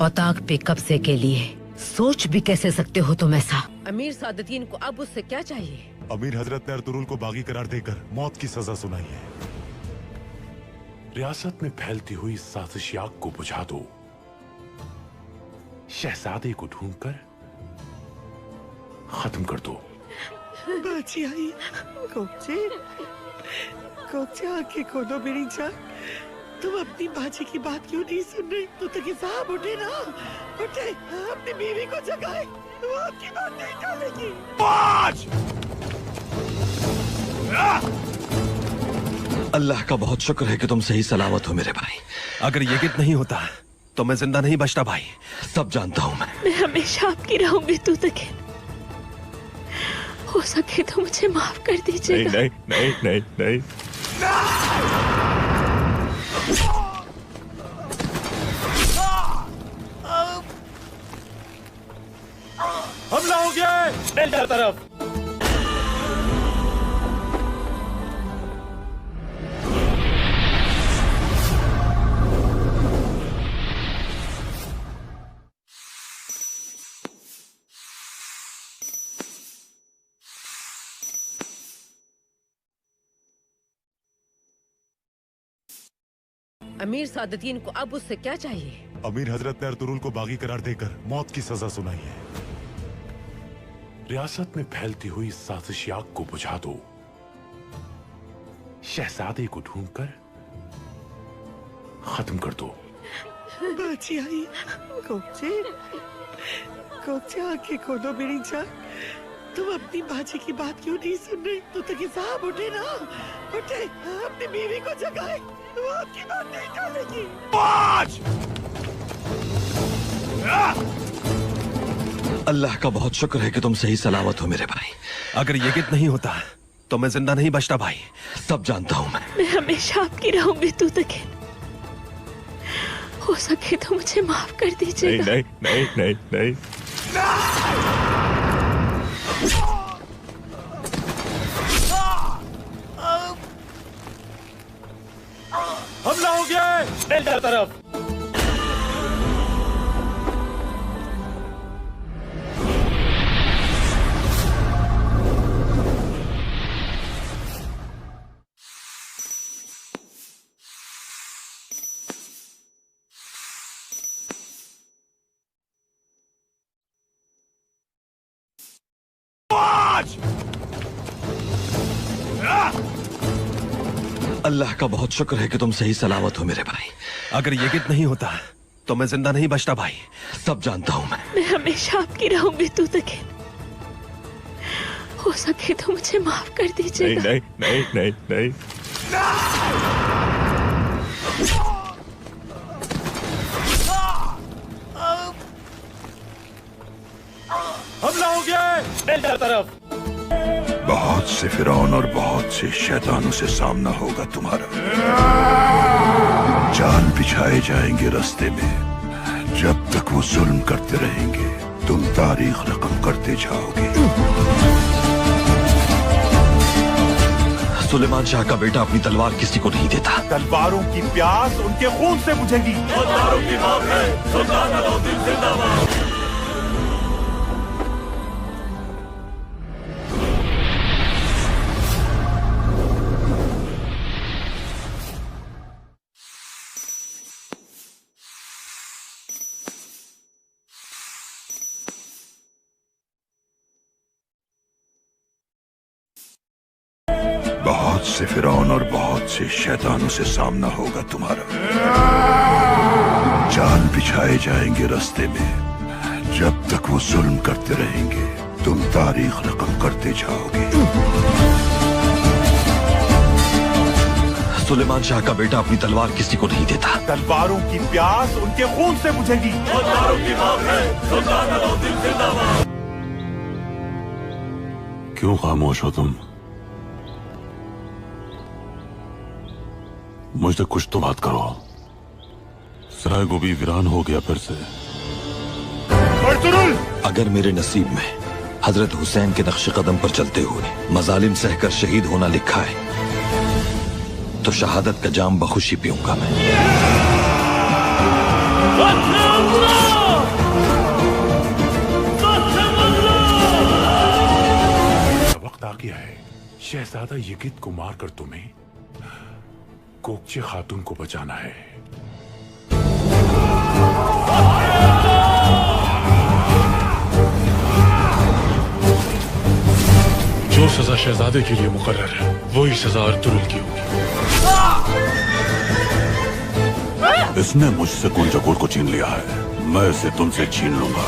औताक पे कब्जे के लिए, सोच भी कैसे सकते हो तुम ऐसा? अमीर सादतीन को अब उससे क्या चाहिए? अमीर हजरत ने अर्तुरुल को बागी करार देकर मौत की सजा सुनाई है। रियासत में फैलती हुई साजिश आग को बुझा दो। शहजादे को ढूंढकर खत्म कर दो। बाजी आई, कोचे आंखें खोलो मेरी जान। तुम अपनी बाजी की बात क्यों नहीं सुन रही? तो तक साहब उठे ना, उठे, अपनी बीवी को जगाए। वो आपकी बात नहीं टालेगी। अल्लाह का बहुत शुक्र है कि तुम सही सलामत हो मेरे भाई। अगर ये गित नहीं होता तो मैं जिंदा नहीं बचता भाई। सब जानता हूँ मैं हमेशा आपकी रहूंगी तू तक। हो सके तो मुझे माफ कर दीजिएगा। नहीं नहीं नहीं नहीं, नहीं। हमला हो गया है डेल्टा तरफ। अमीर सादतीन को अब उससे क्या चाहिए? अमीर हजरत ने अर्तुरुल को बागी करार देकर मौत की सजा सुनाई है। रियासत में फैलती हुई साजिश आग को बुझा दो। शहजादे को ढूंढकर खत्म कर दो। बाजी आई, कोचे आंखें खोलो मेरी जान। तुम अपनी बाजी की बात क्यों नहीं सुन रही? तो तक साहब उठे ना, उठे, अपनी बीवी को जगाए। वो आपकी बात नहीं टालेगी। अल्लाह का बहुत शुक्र है कि तुम सही सलामत हो मेरे भाई। अगर ये गित नहीं होता तो मैं जिंदा नहीं बचता भाई। सब जानता हूँ मैं हमेशा आपकी रहूंगी तू तक। हो सके तो मुझे माफ कर दीजिएगा। नहीं नहीं नहीं नहीं, हमला हो गया है डेल्टा तरफ। अल्लाह का बहुत शुक्र है कि तुम सही सलामत हो मेरे भाई। अगर ये गित नहीं होता तो मैं जिंदा नहीं बचता भाई। सब जानता हूँ मैं हमेशा आपकी रहूंगी तू तक। हो सके तो मुझे माफ कर दीजिएगा। नहीं नहीं नहीं नहीं, हमला हो गया है डेल्टा तरफ। बहुत से फिरौन और बहुत से शैतानों से सामना होगा तुम्हारा। जाल बिछाए जाएंगे रास्ते में। जब तक वो जुल्म करते रहेंगे तुम तारीख रकम करते जाओगे। सुलेमान शाह का बेटा अपनी तलवार किसी को नहीं देता। तलवारों की प्यास उनके खून से बुझेगी। तलवारों की मांग है, सुल्तान अलाउद्दीन जिंदाबाद। बहुत से फिरौन और बहुत से शैतानों से सामना होगा तुम्हारा। जाल बिछाए जाएंगे रास्ते में। जब तक वो जुल्म करते रहेंगे तुम तारीख रकम करते जाओगे। सुलेमान शाह का बेटा अपनी तलवार किसी को नहीं देता। तलवारों की प्यास उनके खून से बुझेगी। तलवारों की मांग है, सुल्तान अलाउद्दीन जिंदाबाद। क्यों खामोश हो तुम? मुझसे कुछ तो बात करो। सराय गोभी वीरान हो गया फिर से। अगर मेरे नसीब में हजरत हुसैन के नक्श कदम पर चलते हुए मजालिम सहकर शहीद होना लिखा है तो शहादत का जाम बखुशी पीऊंगा मैं। वक्त आ गया है शहजादा यगित को मारकर तुम्हें कोकचे खातून को बचाना है। जो सजा शहजादे के लिए मुकर्रर है वही सजा अर्तुरुल की होगी। इसने मुझसे कुंजकुर को छीन लिया है, मैं इसे तुमसे छीन लूंगा।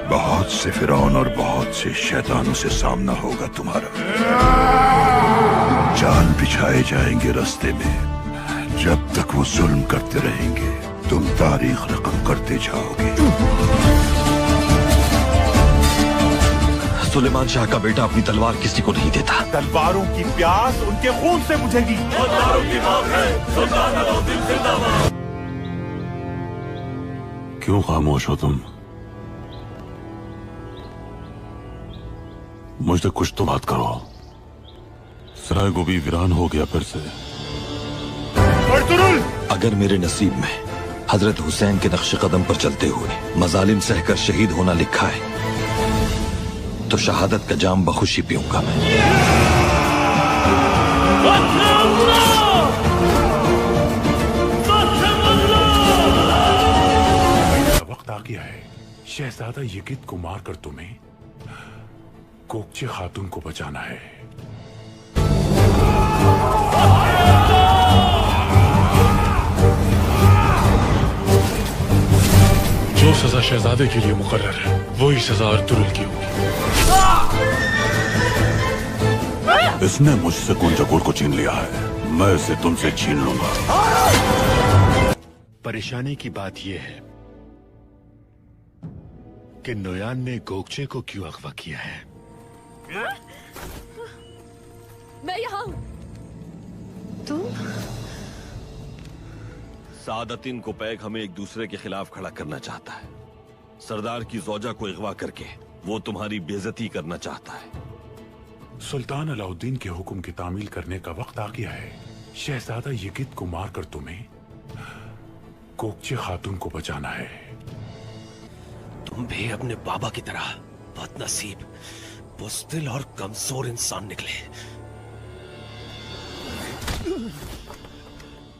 बहुत से फिरौन और बहुत से शैतानों से सामना होगा तुम्हारा। जाल बिछाए जाएंगे रास्ते में। जब तक वो जुल्म करते रहेंगे तुम तारीख रकम करते जाओगे। सुलेमान शाह का बेटा अपनी तलवार किसी को नहीं देता। तलवारों की प्यास उनके खून से बुझेगी। क्यों खामोश हो तुम? मुझसे कुछ तो बात करो। सराय गोभी वीरान हो गया फिर से। अगर मेरे नसीब में हजरत हुसैन के नक्श कदम पर चलते हुए मजालिम सहकर शहीद होना लिखा है तो शहादत का जाम बखुशी पीऊंगा मैं। वक्त आ गया है शहजादा यगित को मारकर तुम्हें कोकचे खातून को बचाना है। जो सजा शहजादे के लिए मुकर्रर है वही सजा अर्तुरुल की होगी। इसने मुझसे कुंजकुर को छीन लिया है, मैं इसे तुमसे छीन लूंगा। परेशानी की बात यह है कि नोयान ने गोकचे को क्यों अगवा किया है। मैं यहाँ हूँ। तुम? सादतिन को पैक हमें एक दूसरे के खिलाफ खड़ा करना चाहता है। सरदार की जोजा को अगवा करके वो तुम्हारी बेइज्जती करना चाहता है। सुल्तान अलाउद्दीन के हुक्म की तामील करने का वक्त आ गया है। शहजादा यगित को मारकर तुम्हें कोकचे खातून को बचाना है। तुम भी अपने बाबा की तरह बदनसीब, बुज़दिल और कमजोर इंसान निकले।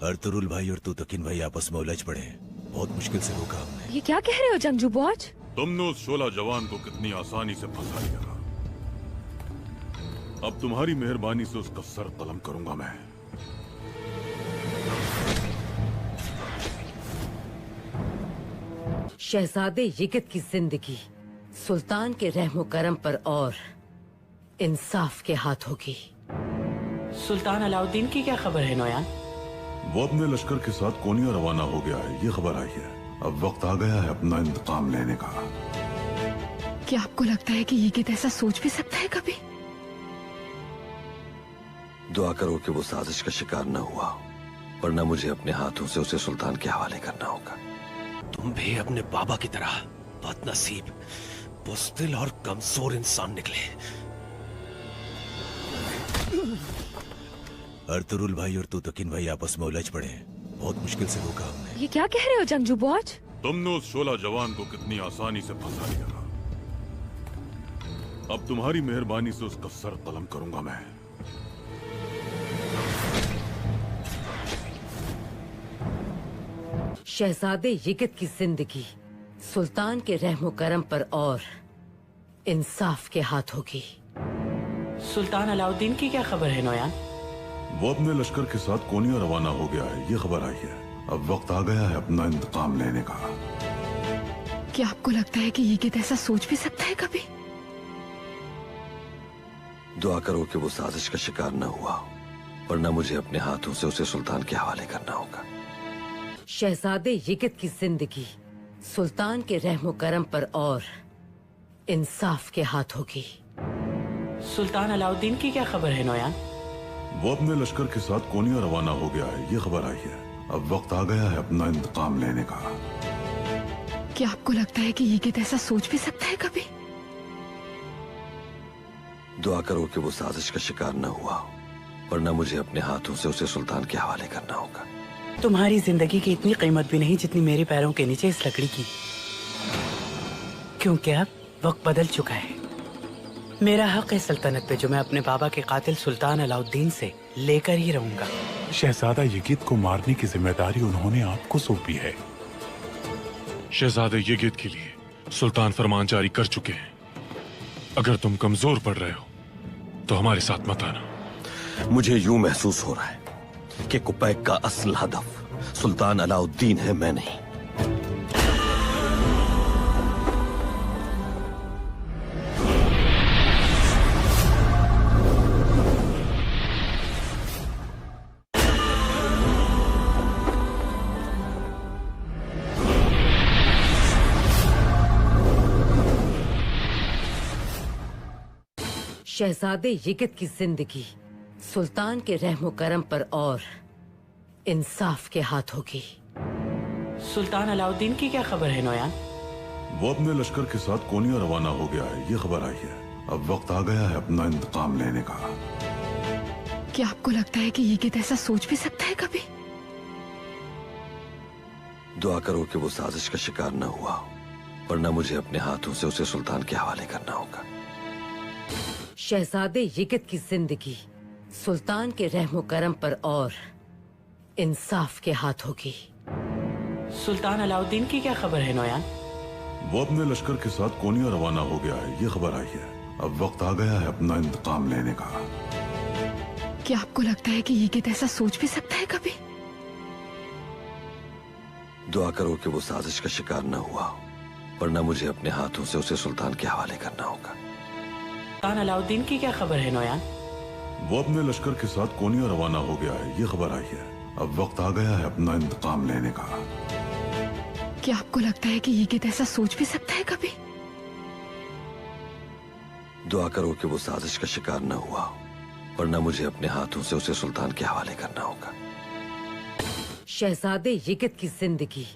अर्तुरुल भाई और तुतकिन भाई आपस में उलझ पड़े। बहुत मुश्किल से रोका हमने। ये क्या कह रहे हो जंगजू बॉज? तुमने उस शोला जवान को कितनी आसानी से फंसा लिया। अब तुम्हारी मेहरबानी से उसका सर कलम करूंगा मैं। शहजादे यगित की जिंदगी सुल्तान के रहमो करम पर और इंसाफ के हाथ होगी। सुल्तान अलाउद्दीन की क्या खबर है नोयान? वो अपने लश्कर के साथ कोनिया रवाना हो गया है, ये खबर आई है। अब वक्त आ गया है अपना इंतकाम लेने का। क्या आपको लगता है कि यगित ऐसा सोच भी सकता है कभी? दुआ करो कि वो साजिश का शिकार न हुआ, वरना मुझे अपने हाथों से उसे सुल्तान के हवाले करना होगा। तुम भी अपने बाबा की तरह बदनसीब, बुज़दिल और कमजोर इंसान निकले। अर्तुरुल भाई और तुतकिन भाई आपस में उलझ पड़े। बहुत मुश्किल से रोका हमने। ये क्या कह रहे हो जंगजू बॉज? तुमने उस शोला जवान को कितनी आसानी से फंसा लिया। अब तुम्हारी मेहरबानी से उसका सर कलम करूंगा मैं। शहजादे यगित की जिंदगी सुल्तान के रहमो करम पर और इंसाफ के हाथ होगी। सुल्तान अलाउद्दीन की क्या खबर है नोयान? वो अपने लश्कर के साथ कोनिया रवाना हो गया है, ये खबर आई है। अब वक्त आ गया है अपना इंतकाम लेने का। क्या आपको लगता है कि ये ऐसा सोच भी सकता है कभी? दुआ करो कि वो साजिश का शिकार न हुआ, वरना मुझे अपने हाथों से उसे सुल्तान के हवाले करना होगा। शहजादे यगित की जिंदगी सुल्तान के रहमो करम पर और इंसाफ के हाथ होगी। सुल्तान अलाउद्दीन की क्या खबर है नोयान? वो अपने लश्कर के साथ कोनिया रवाना हो गया है, ये खबर आई है। अब वक्त आ गया है अपना इंतकाम लेने का। क्या आपको लगता है कि ये ऐसा सोच भी सकता है कभी? दुआ करो कि वो साजिश का शिकार न हुआ, वरना मुझे अपने हाथों से उसे सुल्तान के हवाले करना होगा। तुम्हारी जिंदगी की इतनी कीमत भी नहीं जितनी मेरे पैरों के नीचे इस लकड़ी की, क्योंकि अब वक्त बदल चुका है। मेरा हक है सल्तनत पे जो मैं अपने बाबा के कातिल सुल्तान अलाउद्दीन से लेकर ही रहूंगा। शहजादा यगित को मारने की जिम्मेदारी उन्होंने आपको सौंपी है। शहजादे यगित के लिए सुल्तान फरमान जारी कर चुके हैं। अगर तुम कमजोर पड़ रहे हो तो हमारे साथ मत आना। मुझे यूं महसूस हो रहा है कि कुपैक का असल हदफ सुल्तान अलाउद्दीन है, मैं नहीं। शहजादे यगित की जिंदगी सुल्तान के रहमो करम पर और इंसाफ के हाथ होगी। सुल्तान अलाउद्दीन की क्या खबर है नोयान? वो अपने लश्कर के साथ कोनिया रवाना हो गया है, ये खबर आई है। अब वक्त आ गया है अपना इंतकाम लेने का। क्या आपको लगता है कि ये ऐसा सोच भी सकता है कभी? दुआ करो कि वो साजिश का शिकार न हुआ, वरना मुझे अपने हाथों से उसे सुल्तान के हवाले करना होगा। शहजादे यगित की जिंदगी सुल्तान के रहमो करम पर और इंसाफ के हाथ होगी। सुल्तान अलाउद्दीन की क्या खबर है नोयान? वो अपने लश्कर के साथ कोनिया रवाना हो गया है, ये खबर आई है। अब वक्त आ गया है अपना इंतकाम लेने का। क्या आपको लगता है कि ये ऐसा सोच भी सकता है कभी? दुआ करो कि वो साजिश का शिकार न हुआ, वरना मुझे अपने हाथों से उसे सुल्तान के हवाले करना होगा। सुल्तान अलाउद्दीन की क्या खबर है नोयान? वो अपने लश्कर के साथ कोनिया रवाना हो गया है, ये खबर आई है। अब वक्त आ गया है अपना इंतकाम लेने का। क्या आपको लगता है कि ये ऐसा सोच भी सकता है कभी? दुआ करो कि वो साजिश का शिकार न हुआ, वरना मुझे अपने हाथों से उसे सुल्तान के हवाले करना होगा। शहजादे यगित की जिंदगी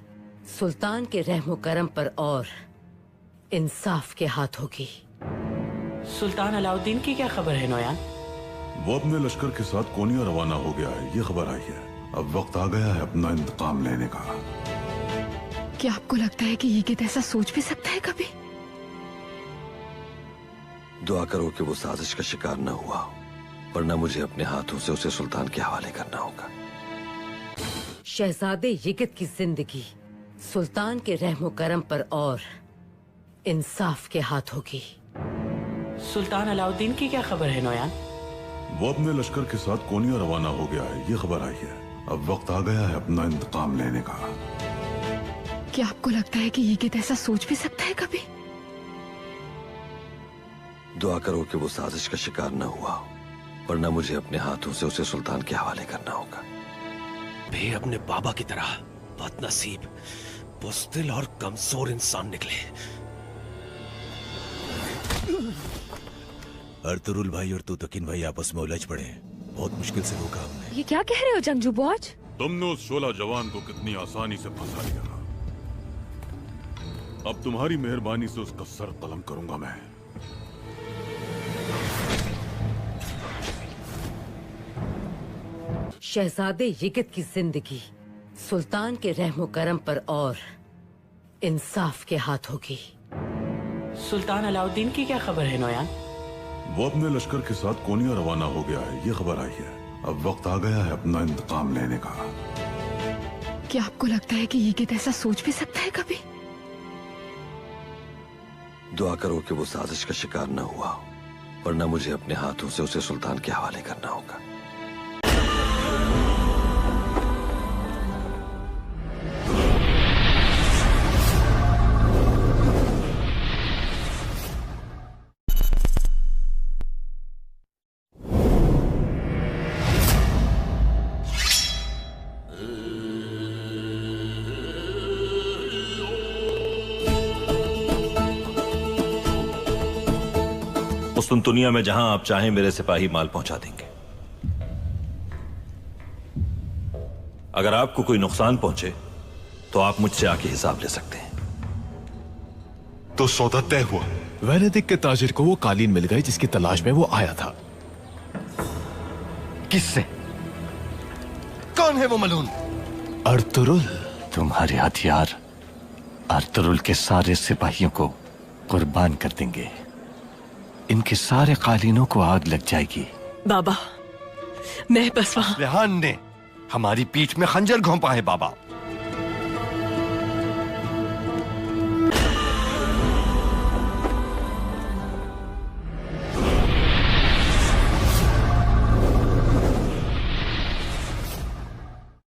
सुल्तान के रहमो करम पर और इंसाफ के हाथ होगी। सुल्तान अलाउद्दीन की क्या खबर है नोयान? वो अपने लश्कर के साथ कोनिया रवाना हो गया है, ये खबर आई है। अब वक्त आ गया है अपना इंतकाम लेने का। क्या आपको लगता है कि ये ऐसा सोच भी सकता है कभी? दुआ करो कि वो साजिश का शिकार न हुआ, वरना मुझे अपने हाथों से उसे सुल्तान के हवाले करना होगा। शहजादे यगित की जिंदगी सुल्तान के रहमो करम पर और इंसाफ के हाथ होगी। सुल्तान अलाउद्दीन की क्या खबर है नोयान? वो अपने लश्कर के साथ कोनिया रवाना हो गया है, ये खबर आई है। अब वक्त आ गया है अपना इंतकाम लेने का। क्या आपको लगता है कि ये ऐसा सोच भी सकता है कभी? दुआ करो कि वो साजिश का शिकार न हुआ, वरना मुझे अपने हाथों से उसे सुल्तान के हवाले करना होगा। वे अपने बाबा की तरह बदनसीब, बुज़दिल और कमजोर इंसान निकले। अर्तुरुल भाई और तुतकिन भाई आपस में उलझ पड़े। बहुत मुश्किल से रोका हमने। ये क्या कह रहे हो जंगजू बॉज? तुमने उस शोला जवान को कितनी आसानी से फंसा लिया। अब तुम्हारी मेहरबानी से उसका सर कलम करूंगा मैं। शहजादे यगित की जिंदगी सुल्तान के रहमो करम पर और इंसाफ के हाथ होगी। सुल्तान अलाउद्दीन की क्या खबर है नोयान? वो अपने लश्कर के साथ कोनिया रवाना हो गया है, ये खबर आई है। अब वक्त आ गया है अपना इंतकाम लेने का। क्या आपको लगता है कि ये ऐसा सोच भी सकता है कभी? दुआ करो कि वो साजिश का शिकार न हुआ, वरना मुझे अपने हाथों से उसे सुल्तान के हवाले करना होगा। कुस्तुनतुनिया में जहां आप चाहें मेरे सिपाही माल पहुंचा देंगे। अगर आपको कोई नुकसान पहुंचे तो आप मुझसे आके हिसाब ले सकते हैं। तो सौदा तय हुआ। वेनेदिक के ताजिर को वो कालीन मिल गए जिसकी तलाश में वो आया था। किससे? कौन है वो मलून? अर्तुरुल। तुम्हारे हथियार अर्तुरुल के सारे सिपाहियों को कुर्बान कर देंगे। इनके सारे कालीनों को आग लग जाएगी। बाबा, मैं बस वहां। रेहान ने हमारी पीठ में खंजर घोंपा है बाबा।